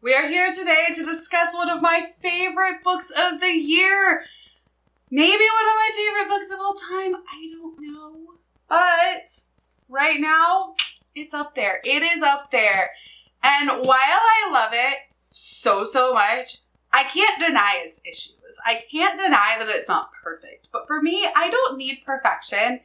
We are here today to discuss one of my favorite books of the year. Maybe one of my favorite books of all time. I don't know. But right now, it's up there. It is up there. And while I love it so much, I can't deny its issues. I can't deny that it's not perfect. But for me, I don't need perfection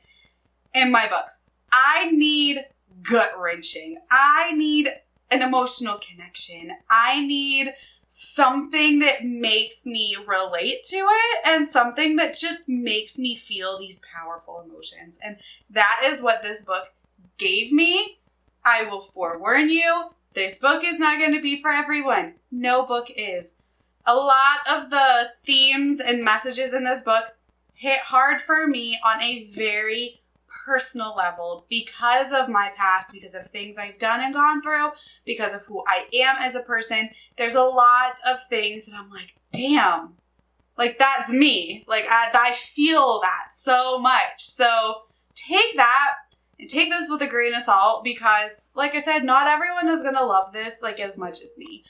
in my books. I need gut-wrenching. I need an emotional connection. I need something that makes me relate to it and something that just makes me feel these powerful emotions. And that is what this book gave me. I will forewarn you, this book is not going to be for everyone. No book is. A lot of the themes and messages in this book hit hard for me on a very personal level because of my past, because of things I've done and gone through, because of who I am as a person. There's a lot of things that I'm like, damn, like that's me. Like I feel that so much. So take that and take this with a grain of salt because, like I said, not everyone is going to love this like as much as me.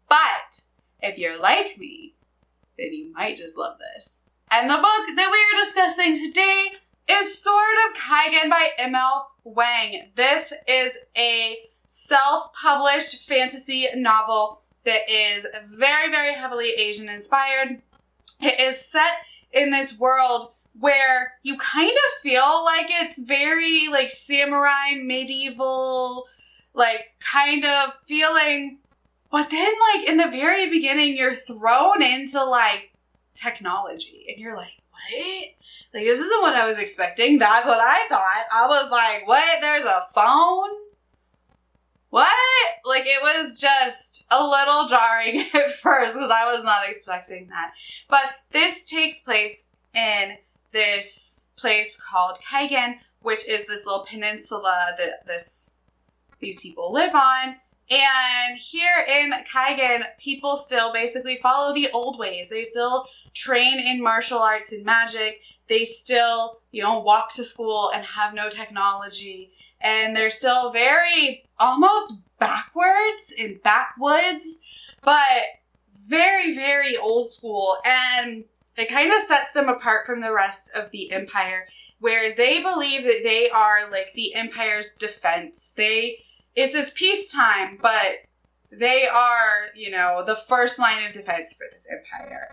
But if you're like me, then you might just love this. And the book that we are discussing today is Sword of Kaigen by M.L. Wang. This is a self-published fantasy novel that is very heavily Asian inspired. It is set in this world where you kind of feel like it's very like samurai, medieval, like kind of feeling. But then like in the very beginning, you're thrown into like technology and you're like, what? Like, this isn't what I was expecting. That's what I thought. I was like, what? There's a phone? What? Like, it was just a little jarring at first because I was not expecting that. But this takes place in this place called Kaigen, which is this little peninsula that these people live on. And here in Kaigen, people still basically follow the old ways. They still train in martial arts and magic. They still, walk to school and have no technology. And they're still very almost backwards and backwoods, but very old school. And it kind of sets them apart from the rest of the empire, whereas they believe that they are like the empire's defense. It's this peacetime, but they are, the first line of defense for this empire.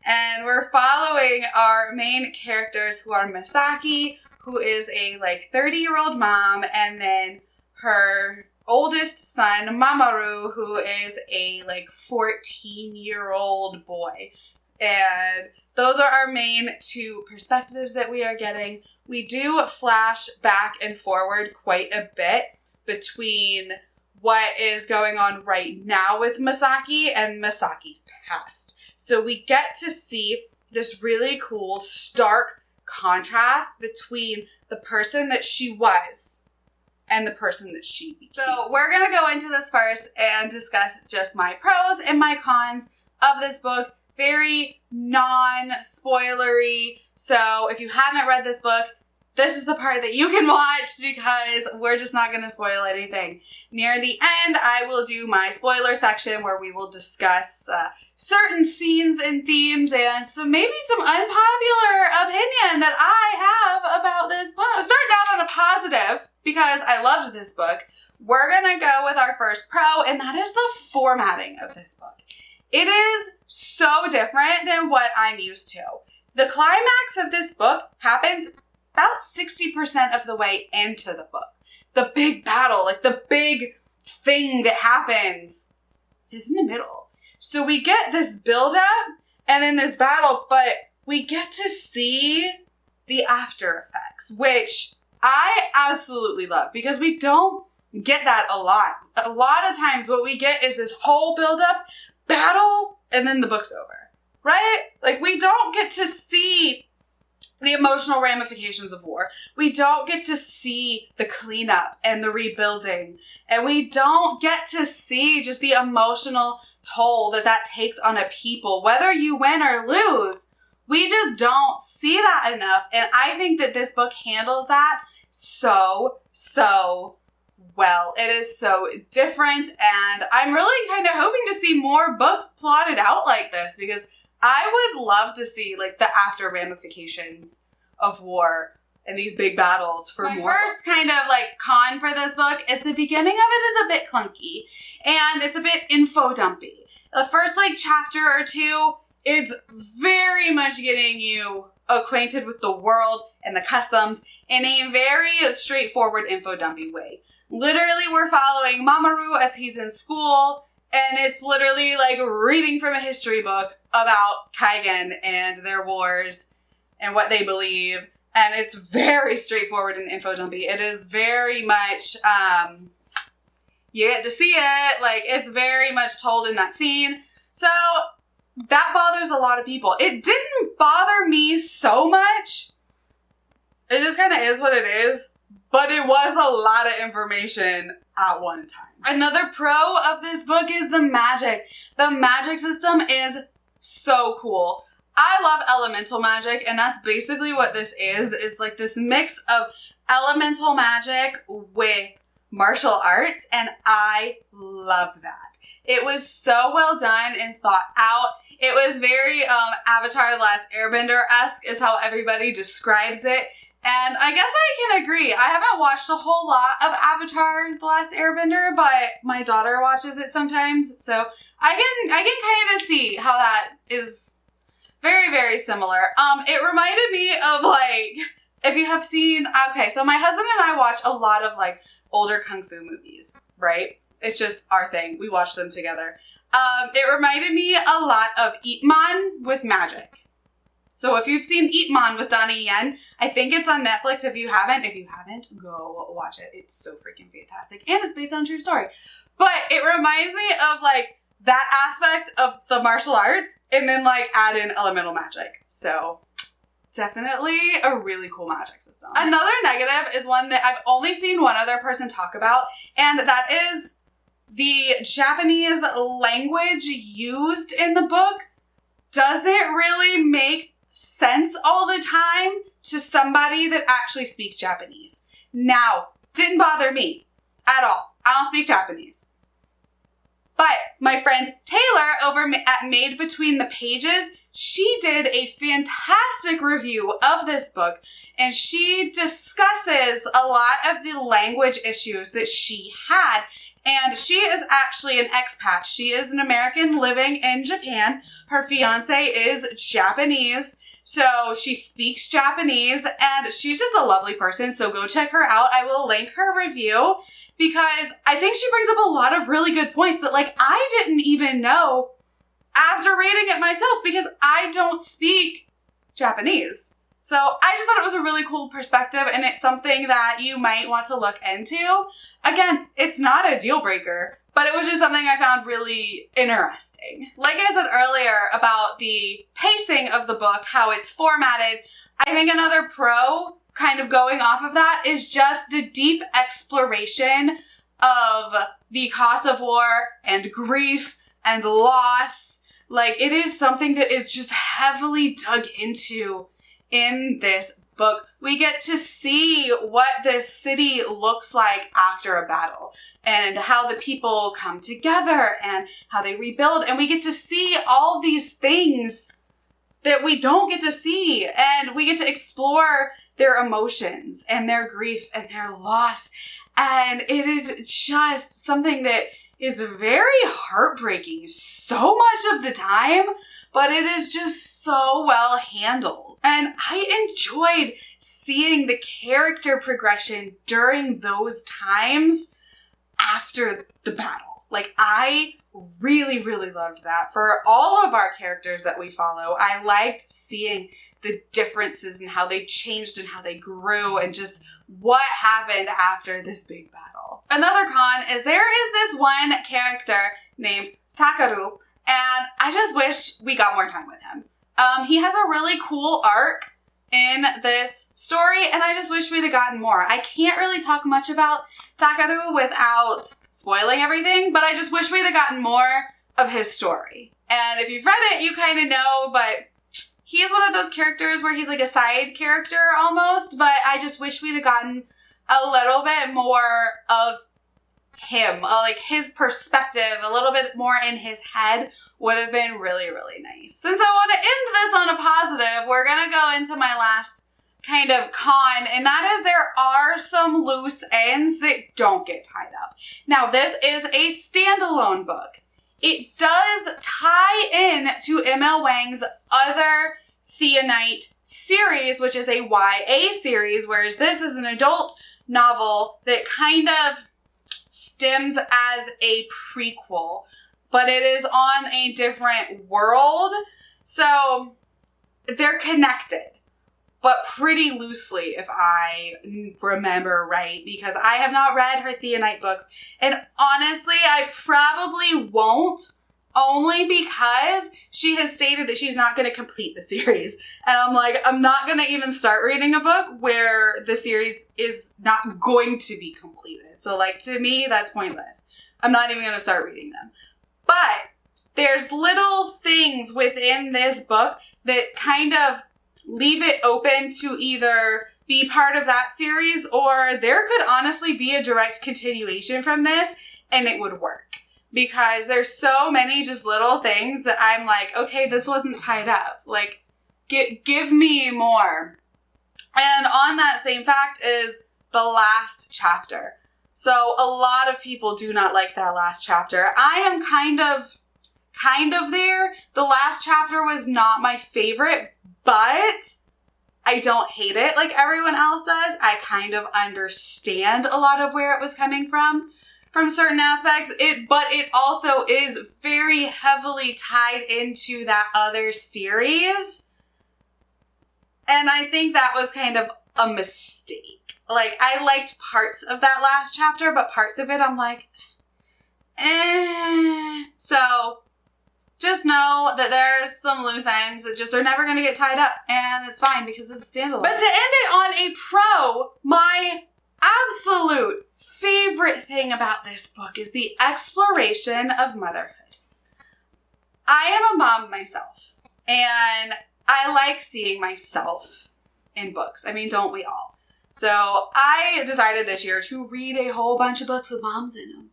And we're following our main characters who are Misaki, who is a 30-year-old mom, and then her oldest son, Mamoru, who is a 14-year-old boy. And those are our main two perspectives that we are getting. We do flash back and forward quite a bit between what is going on right now with Misaki and Misaki's past. So we get to see this really cool, stark contrast between the person that she was and the person that she became. So we're going to go into this first and discuss just my pros and my cons of this book. Very non-spoilery. So if you haven't read this book, this is the part that you can watch because we're just not going to spoil anything. Near the end, I will do my spoiler section where we will discuss certain scenes and themes and maybe some unpopular opinion that I have about this book. To start down on a positive, because I loved this book, we're going to go with our first pro, and that is the formatting of this book. It is so different than what I'm used to. The climax of this book happens about 60% of the way into the book. The big battle, the big thing that happens is in the middle. So we get this build up and then this battle, but we get to see the after effects, which I absolutely love because we don't get that a lot. A lot of times what we get is this whole build up, battle, and then the book's over, right? We don't get to see the emotional ramifications of war. We don't get to see the cleanup and the rebuilding. And we don't get to see just the emotional toll that takes on a people. Whether you win or lose, we just don't see that enough. And I think that this book handles that so well. It is so different, and I'm really kind of hoping to see more books plotted out like this, because I would love to see like the after ramifications of war and these big battles for more. My first kind of like con for this book is the beginning of it is a bit clunky, and it's a bit info dumpy. The first like chapter or two, it's very much getting you acquainted with the world and the customs in a very straightforward info dumpy way. Literally, we're following Mamoru as he's in school, and it's literally like reading from a history book about Kaigen and their wars and what they believe. And it's very straightforward and info dumpy. It is very much, you get to see it. Like, it's very much told in that scene. So that bothers a lot of people. It didn't bother me so much. It just kind of is what it is. But it was a lot of information at one time. Another pro of this book is the magic. The magic system is so cool. I love elemental magic, and that's basically what this is. It's like this mix of elemental magic with martial arts, and I love that. It was so well done and thought out. It was very Avatar The Last Airbender-esque is how everybody describes it. And I guess I can agree. I haven't watched a whole lot of Avatar The Last Airbender, but my daughter watches it sometimes. So I can kind of see how that is very, very similar. It reminded me of like, if you have seen, okay, so my husband and I watch a lot of like older Kung Fu movies, right? It's just our thing. We watch them together. It reminded me a lot of Ip Man with magic. So if you've seen Ip Man with Donnie Yen, I think it's on Netflix. If you haven't, go watch it. It's so freaking fantastic. And it's based on a true story. But it reminds me of like that aspect of the martial arts, and then like add in elemental magic. So definitely a really cool magic system. Another negative is one that I've only seen one other person talk about, and that is the Japanese language used in the book doesn't really make sense all the time to somebody that actually speaks Japanese. Now, didn't bother me at all. I don't speak Japanese. But my friend Taylor over at Made Between the Pages, she did a fantastic review of this book, and she discusses a lot of the language issues that she had. And she is actually an expat. She is an American living in Japan. Her fiance is Japanese, so she speaks Japanese, and she's just a lovely person, so go check her out. I will link her review, because I think she brings up a lot of really good points that, like, I didn't even know after reading it myself, because I don't speak Japanese. So I just thought it was a really cool perspective, and it's something that you might want to look into. Again, it's not a deal breaker, but it was just something I found really interesting. Like I said earlier about the pacing of the book, how it's formatted, I think another pro kind of going off of that is just the deep exploration of the cost of war and grief and loss. Like, it is something that is just heavily dug into in this book. We get to see what this city looks like after a battle, and how the people come together and how they rebuild, and we get to see all these things that we don't get to see, and we get to explore their emotions and their grief and their loss, and it is just something that is very heartbreaking so much of the time, but it is just so well handled. And I enjoyed seeing the character progression during those times after the battle. Like, I really, really loved that. For all of our characters that we follow, I liked seeing the differences and how they changed and how they grew and just what happened after this big battle. Another con is there is this one character named Takaru, and I just wish we got more time with him. He has a really cool arc in this story, and I just wish we'd have gotten more. I can't really talk much about Takaru without spoiling everything, but I just wish we'd have gotten more of his story. And if you've read it, you kind of know, but he is one of those characters where he's like a side character almost, but I just wish we'd have gotten a little bit more of him, like his perspective, a little bit more in his head would have been really, really nice. Since I want to end this on a positive, we're going to go into my last kind of con, and that is there are some loose ends that don't get tied up. Now, this is a standalone book. It does tie in to M.L. Wang's other Theonite series, which is a YA series, whereas this is an adult novel that kind of stems as a prequel, but it is on a different world. So they're connected, but pretty loosely, if I remember right, because I have not read her Theonite books. And honestly, I probably won't, only because she has stated that she's not going to complete the series. And I'm like, I'm not going to even start reading a book where the series is not going to be completed. So, like, to me, that's pointless. I'm not even going to start reading them. But there's little things within this book that kind of leave it open to either be part of that series, or there could honestly be a direct continuation from this and it would work. Because there's so many just little things that I'm like, okay, this wasn't tied up. Like, give me more. And on that same fact is the last chapter. So a lot of people do not like that last chapter. I am kind of there. The last chapter was not my favorite, but I don't hate it like everyone else does. I kind of understand a lot of where it was coming from certain aspects. But it also is very heavily tied into that other series. And I think that was kind of a mistake. Like, I liked parts of that last chapter, but parts of it I'm like, So just know that there's some loose ends that just are never going to get tied up, and it's fine because this is standalone. But to end it on a pro, my absolute favorite thing about this book is the exploration of motherhood. I am a mom myself, and I like seeing myself in books. I mean, don't we all? So I decided this year to read a whole bunch of books with moms in them.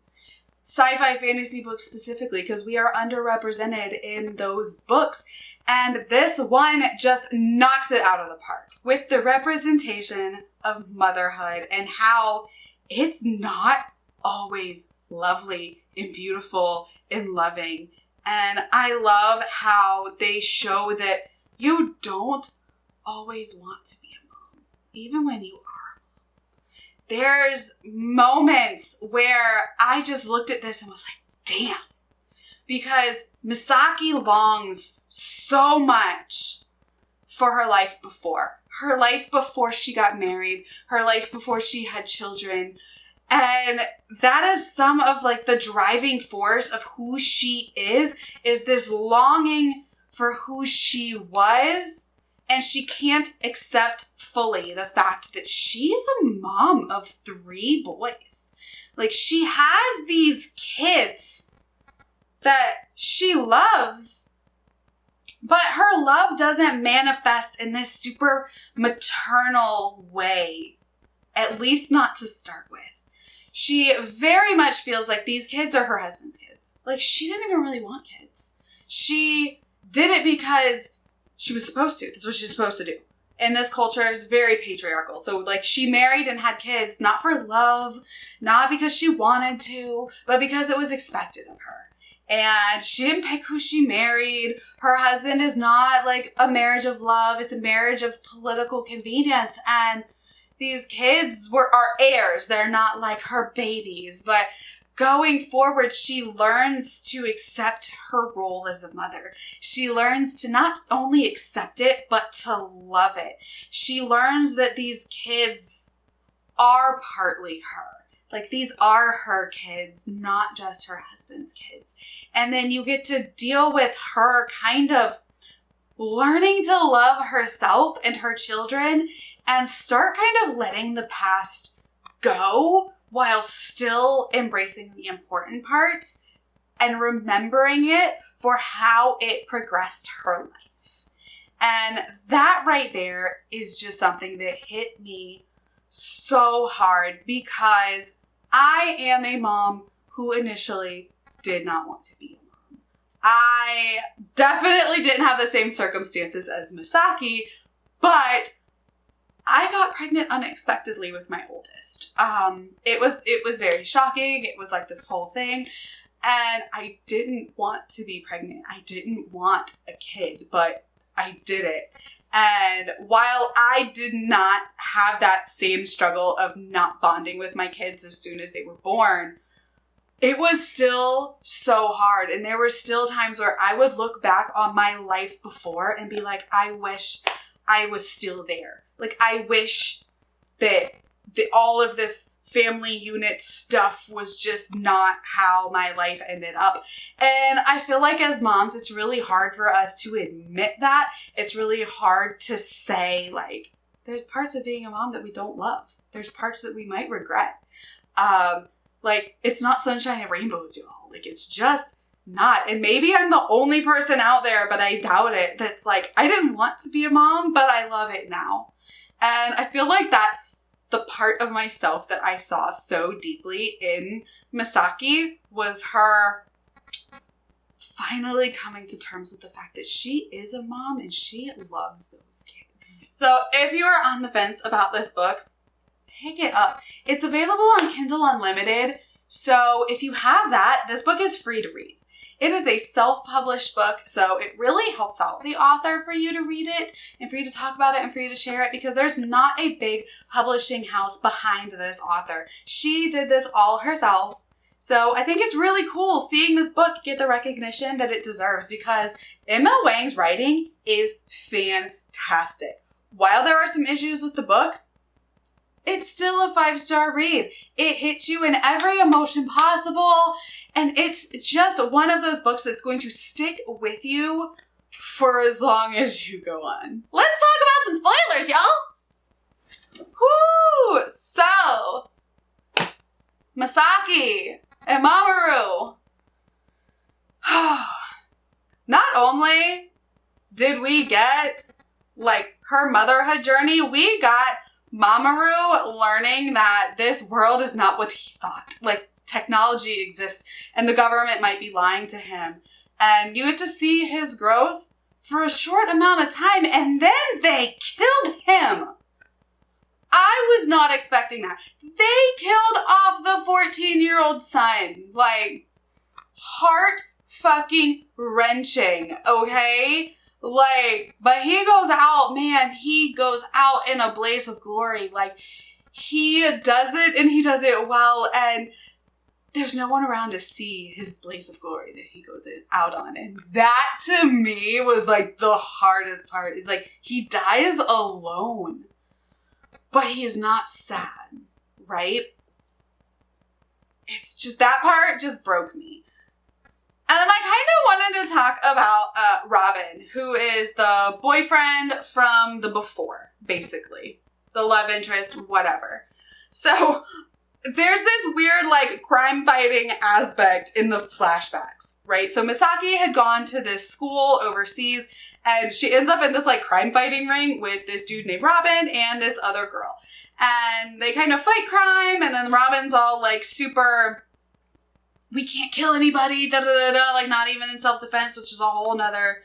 Sci-fi fantasy books specifically, because we are underrepresented in those books. And this one just knocks it out of the park with the representation of motherhood and how it's not always lovely and beautiful and loving. And I love how they show that you don't always want to be a mom, even when you are. There's moments where I just looked at this and was like, damn. Because Misaki longs so much for her life before. Her life before she got married. Her life before she had children. And that is some of like the driving force of who she is this longing for who she was. And she can't accept fully the fact that she's a mom of 3 boys. Like, she has these kids that she loves, but her love doesn't manifest in this super maternal way, at least not to start with. She very much feels like these kids are her husband's kids. Like, she didn't even really want kids. She did it because she was supposed to. That's what she's supposed to do. And this culture is very patriarchal. So, like, she married and had kids, not for love, not because she wanted to, but because it was expected of her. And she didn't pick who she married. Her husband is not, like, a marriage of love. It's a marriage of political convenience. And these kids are heirs. They're not, like, her babies. But going forward, she learns to accept her role as a mother. She learns to not only accept it, but to love it. She learns that these kids are partly her. Like, these are her kids, not just her husband's kids. And then you get to deal with her kind of learning to love herself and her children and start kind of letting the past go, while still embracing the important parts and remembering it for how it progressed her life. And that right there is just something that hit me so hard, because I am a mom who initially did not want to be a mom. I definitely didn't have the same circumstances as Misaki, but I got pregnant unexpectedly with my oldest. It was very shocking. It was like this whole thing. And I didn't want to be pregnant. I didn't want a kid, but I did it. And while I did not have that same struggle of not bonding with my kids as soon as they were born, it was still so hard. And there were still times where I would look back on my life before and be like, I wish I was still there. Like, I wish that all of this family unit stuff was just not how my life ended up. And I feel like as moms, it's really hard for us to admit that. It's really hard to say, like, there's parts of being a mom that we don't love. There's parts that we might regret. Like, it's not sunshine and rainbows, y'all. Like, it's just not. And maybe I'm the only person out there, but I doubt it, that's like, I didn't want to be a mom, but I love it now. And I feel like that's the part of myself that I saw so deeply in Misaki, was her finally coming to terms with the fact that she is a mom and she loves those kids. So if you are on the fence about this book, pick it up. It's available on Kindle Unlimited. So if you have that, this book is free to read. It is a self-published book, so it really helps out the author for you to read it and for you to talk about it and for you to share it, because there's not a big publishing house behind this author. She did this all herself. So I think it's really cool seeing this book get the recognition that it deserves, because Emma Wang's writing is fantastic. While there are some issues with the book, it's still a 5-star read. It hits you in every emotion possible. And it's just one of those books that's going to stick with you for as long as you go on. Let's talk about some spoilers, y'all. Whoo! So, Misaki and Mamoru. Not only did we get, like, her motherhood journey, we got Mamoru learning that this world is not what he thought. Like, technology exists and the government might be lying to him. And you get to see his growth for a short amount of time, and then they killed him. I was not expecting that. They killed off the 14-year-old son. Like, heart fucking wrenching, okay? Like, but he goes out, man, he goes out in a blaze of glory. Like, he does it and he does it well, and there's no one around to see his blaze of glory that he goes out on. And that, to me, was, like, the hardest part. It's like, he dies alone, but he's not sad, right? It's just, that part just broke me. And then I kind of wanted to talk about Robin, who is the boyfriend from the before, basically. The love interest, whatever. So there's this weird, like, crime-fighting aspect in the flashbacks, right? So Misaki had gone to this school overseas, and she ends up in this, like, crime-fighting ring with this dude named Robin and this other girl. And they kind of fight crime, and then Robin's all, like, super, we can't kill anybody, da-da-da-da, like, not even in self-defense, which is a whole nother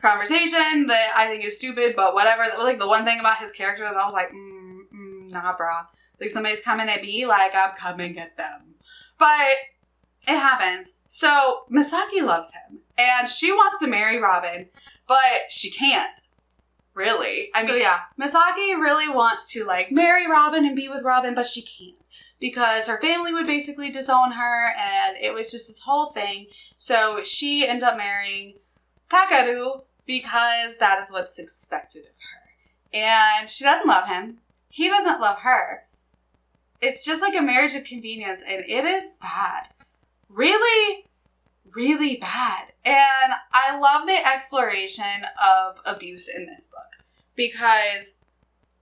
conversation that I think is stupid, but whatever. That was, like, the one thing about his character that I was like, nah, brah. Like, somebody's coming at me, like, I'm coming at them. But it happens. So Misaki loves him, and she wants to marry Robin, but she can't. Really. I mean, yeah, Misaki really wants to, like, marry Robin and be with Robin, but she can't, because her family would basically disown her, and it was just this whole thing. So she ended up marrying Takaru because that is what's expected of her. And she doesn't love him. He doesn't love her. It's just like a marriage of convenience, and it is bad. Really, really bad. And I love the exploration of abuse in this book, because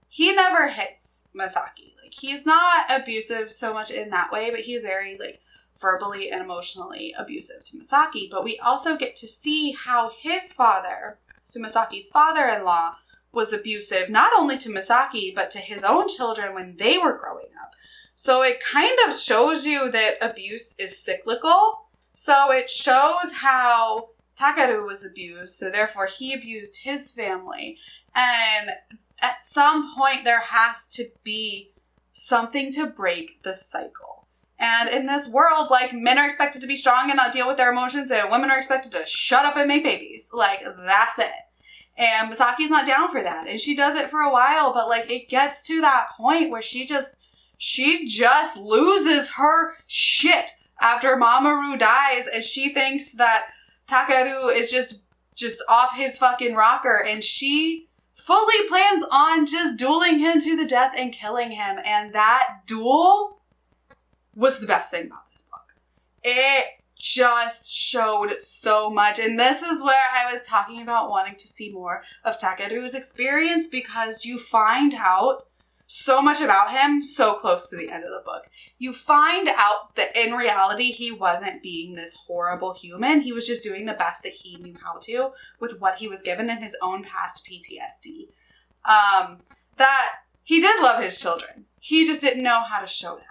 he never hits Misaki. Like, he's not abusive so much in that way, but he's very, like, verbally and emotionally abusive to Misaki. But we also get to see how his father, so Misaki's father-in-law, was abusive not only to Misaki, but to his own children when they were growing up. So it kind of shows you that abuse is cyclical. So it shows how Takeru was abused, so therefore he abused his family. And at some point there has to be something to break the cycle. And in this world, like, men are expected to be strong and not deal with their emotions, and women are expected to shut up and make babies. Like, that's it. And Misaki's not down for that. And she does it for a while, but, like, it gets to that point where she just loses her shit after Mamoru dies, and she thinks that Takeru is just off his fucking rocker, and she fully plans on just dueling him to the death and killing him. And that duel was the best thing about this book. It just showed so much. And this is where I was talking about wanting to see more of Takeru's experience, because you find out so much about him so close to the end of the book. You find out that in reality, he wasn't being this horrible human. He was just doing the best that he knew how to with what he was given in his own past PTSD. That he did love his children. He just didn't know how to show that.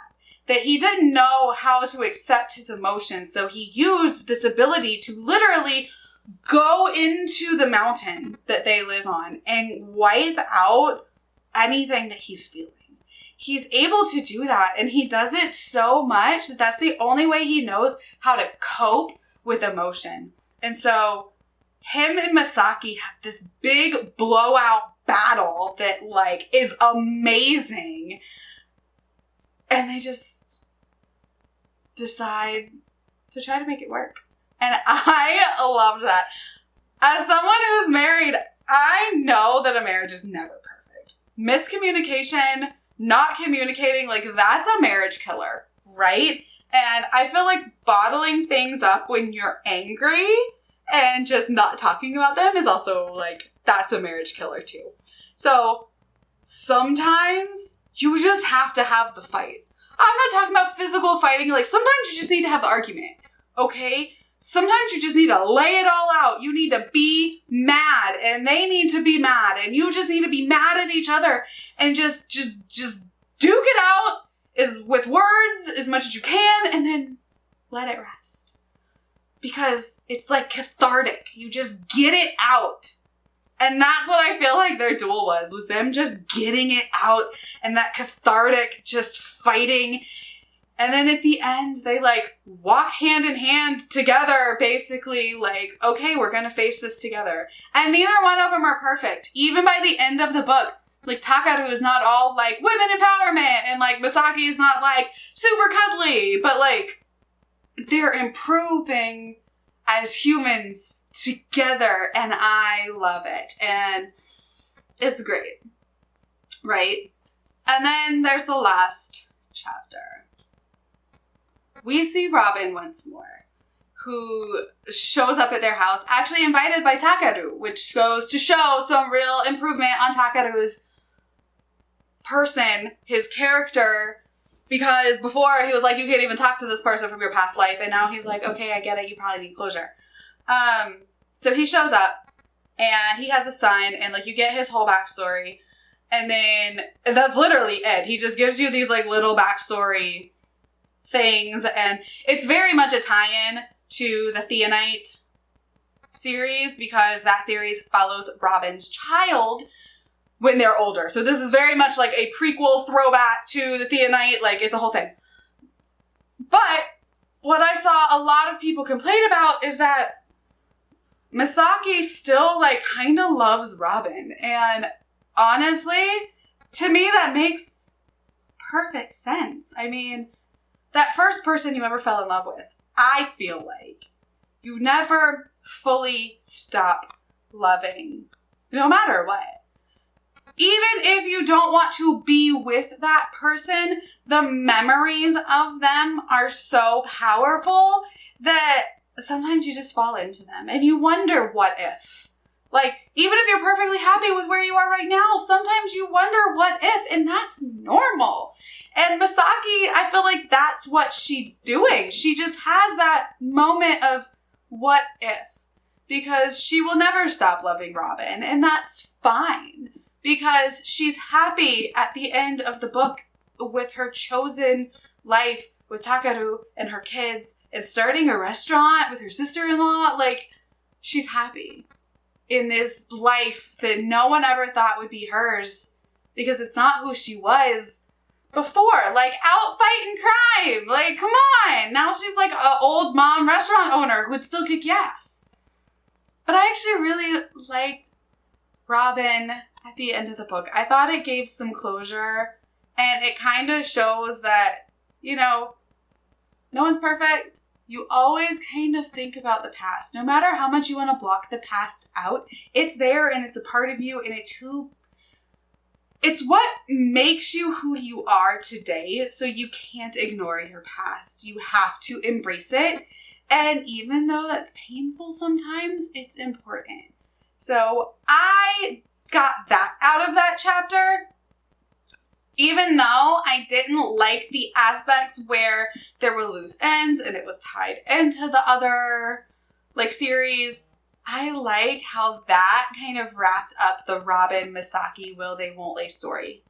That he didn't know how to accept his emotions. So he used this ability to literally go into the mountain that they live on and wipe out anything that he's feeling. He's able to do that, and he does it so much that that's the only way he knows how to cope with emotion. And so him and Misaki have this big blowout battle that, like, is amazing. And they just decide to try to make it work. And I loved that. As someone who's married, I know that a marriage is never perfect. Miscommunication, not communicating, like, that's a marriage killer, right? And I feel like bottling things up when you're angry and just not talking about them is also, like, that's a marriage killer too. So sometimes you just have to have the fight. I'm not talking about physical fighting. Like, sometimes you just need to have the argument, okay? Sometimes you just need to lay it all out. You need to be mad, and they need to be mad, and you just need to be mad at each other and just duke it out with words as much as you can, and then let it rest. Because it's like cathartic. You just get it out. And that's what I feel like their duel was them just getting it out, and that cathartic just fighting. And then at the end, they, like, walk hand in hand together, basically, like, okay, we're gonna face this together. And neither one of them are perfect. Even by the end of the book, like, Takeru is not all, like, women empowerment, and, like, Misaki is not, like, super cuddly, but, like, they're improving as humans together, and I love it. And it's great, right? And then there's the last chapter. We see Robin once more, who shows up at their house, actually invited by Takeru, which goes to show some real improvement on Takeru's person, his character, because before he was like, you can't even talk to this person from your past life, and now he's like, okay, I get it, you probably need closure. So he shows up, and he has a son, and, like, you get his whole backstory, and then that's literally it. He just gives you these, like, little backstory things, and it's very much a tie-in to the Theonite series, because that series follows Robin's child when they're older. So this is very much like a prequel throwback to the Theonite, like, it's a whole thing. But what I saw a lot of people complain about is that Misaki still, like, kind of loves Robin, and honestly, to me, that makes perfect sense. I mean, that first person you ever fell in love with, I feel like you never fully stop loving, no matter what. Even if you don't want to be with that person, the memories of them are so powerful that sometimes you just fall into them and you wonder what if. Like, even if you're perfectly happy with where you are right now, sometimes you wonder what if, and that's normal. And Misaki, I feel like that's what she's doing. She just has that moment of what if, because she will never stop loving Robin, and that's fine, because she's happy at the end of the book with her chosen life with Takaru and her kids and starting a restaurant with her sister-in-law. Like, she's happy in this life that no one ever thought would be hers because it's not who she was before. Like, out fighting crime. Like, come on. Now she's like an old mom restaurant owner who would still kick ass. But I actually really liked Robin at the end of the book. I thought it gave some closure, and it kind of shows that, you know, no one's perfect. You always kind of think about the past. No matter how much you want to block the past out, it's there and it's a part of you, and it's what makes you who you are today. So you can't ignore your past. You have to embrace it. And even though that's painful sometimes, it's important. So I got that out of that chapter. Even though I didn't like the aspects where there were loose ends and it was tied into the other, like, series, I like how that kind of wrapped up the Robin, Misaki, will they, won't they story.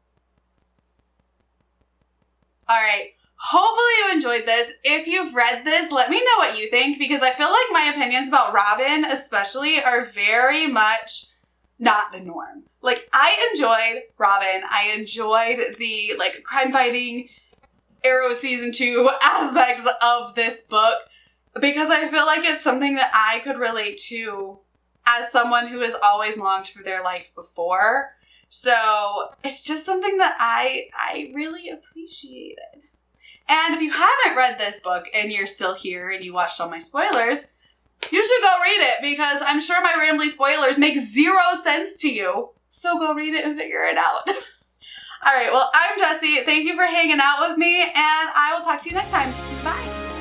All right. Hopefully you enjoyed this. If you've read this, let me know what you think, because I feel like my opinions about Robin especially are very much not the norm. Like, I enjoyed Robin. I enjoyed the, like, crime fighting Arrow season 2 aspects of this book, because I feel like it's something that I could relate to as someone who has always longed for their life before. So it's just something that I really appreciated. And if you haven't read this book and you're still here and you watched all my spoilers, you should go read it, because I'm sure my rambly spoilers make 0 sense to you. So go read it and figure it out. All right, well, I'm Jessie. Thank you for hanging out with me, and I will talk to you next time. Bye.